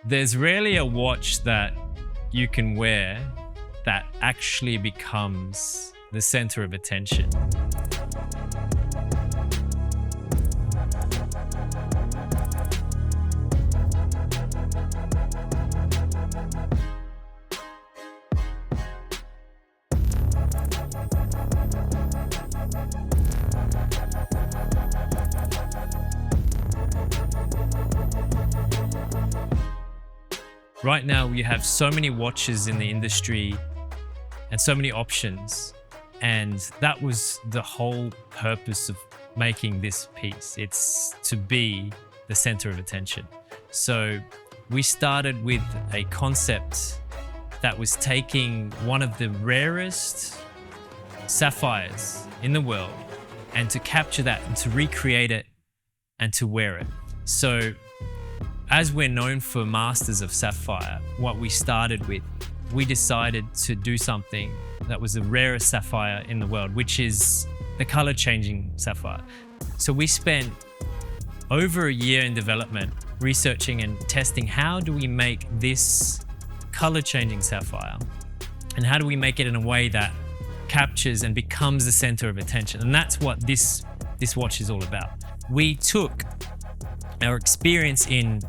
There's rarely a watch that you can wear that actually becomes the center of attention. Right now, we have so many watches in the industry and so many options. And that was the whole purpose of making this piece. It's to be the center of attention. So we started with a concept that was taking one of the rarest sapphires in the world and to capture that and to recreate it and to wear it. So as we're known for masters of sapphire, what we started with, we decided to do something that was the rarest sapphire in the world, which is the color changing sapphire. So we spent over a year in development, researching and testing how do we make this color changing sapphire and how do we make it in a way that captures and becomes the center of attention. And that's what this watch is all about. We took our experience in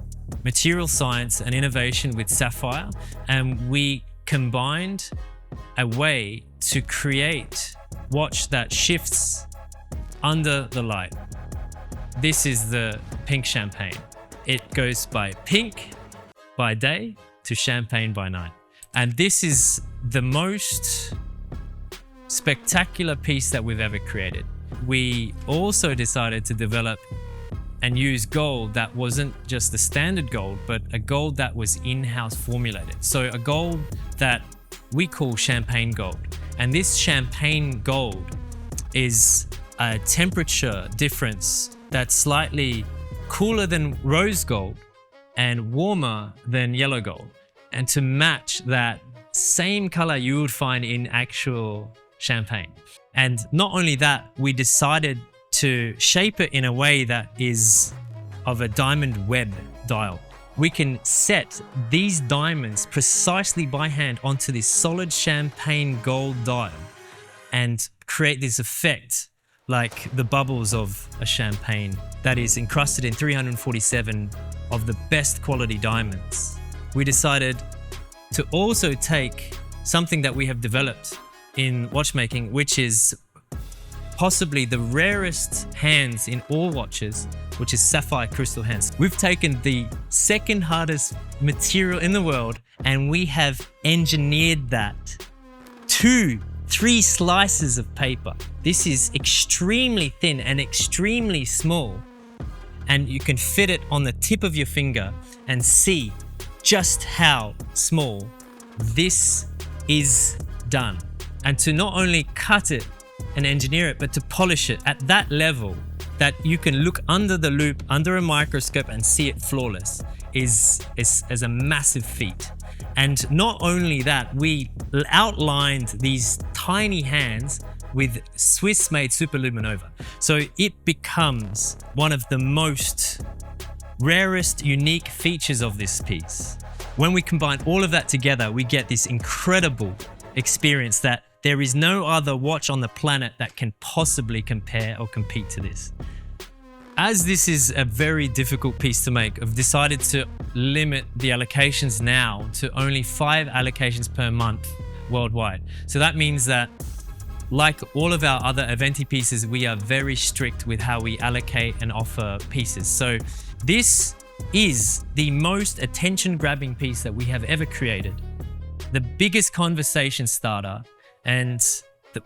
material science and innovation with sapphire, and we combined a way to create a watch that shifts under the light. This is the Pink Champagne. It goes by pink by day to champagne by night. And this is the most spectacular piece that we've ever created. We also decided to develop and use gold that wasn't just the standard gold, but a gold that was in-house formulated. So a gold that we call champagne gold. And this champagne gold is a temperature difference that's slightly cooler than rose gold and warmer than yellow gold. And to match that same color you would find in actual champagne. And not only that, we decided to shape it in a way that is of a diamond web dial. We can set these diamonds precisely by hand onto this solid champagne gold dial and create this effect like the bubbles of a champagne that is encrusted in 347 of the best quality diamonds. We decided to also take something that we have developed in watchmaking, which is possibly the rarest hands in all watches, which is Sapphire Crystal Hands. We've taken the second hardest material in the world and we have engineered that to 3 slices of paper. This is extremely thin and extremely small, and you can fit it on the tip of your finger and see just how small this is done. And to not only cut it and engineer it, but to polish it at that level that you can look under the loupe, under a microscope and see it flawless is a massive feat. And not only that, we outlined these tiny hands with Swiss made Super-LumiNova. So it becomes one of the most rarest, unique features of this piece. When we combine all of that together, we get this incredible experience that there is no other watch on the planet that can possibly compare or compete to this. As this is a very difficult piece to make, I've decided to limit the allocations now to only 5 allocations per month worldwide. So that means that, like all of our other Aventi pieces, we are very strict with how we allocate and offer pieces. So this is the most attention-grabbing piece that we have ever created. The biggest conversation starter and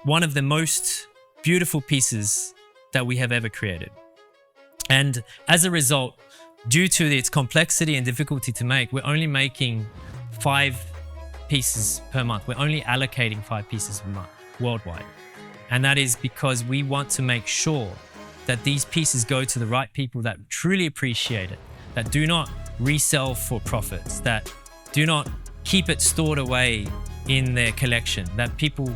one of the most beautiful pieces that we have ever created. And as a result, due to its complexity and difficulty to make, we're only making 5 pieces per month. We're only allocating 5 pieces a month worldwide. And that is because we want to make sure that these pieces go to the right people that truly appreciate it, that do not resell for profits, that do not keep it stored away in their collection, that people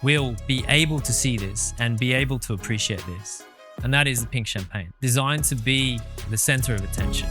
will be able to see this and be able to appreciate this. And that is the Pink Champagne, designed to be the center of attention.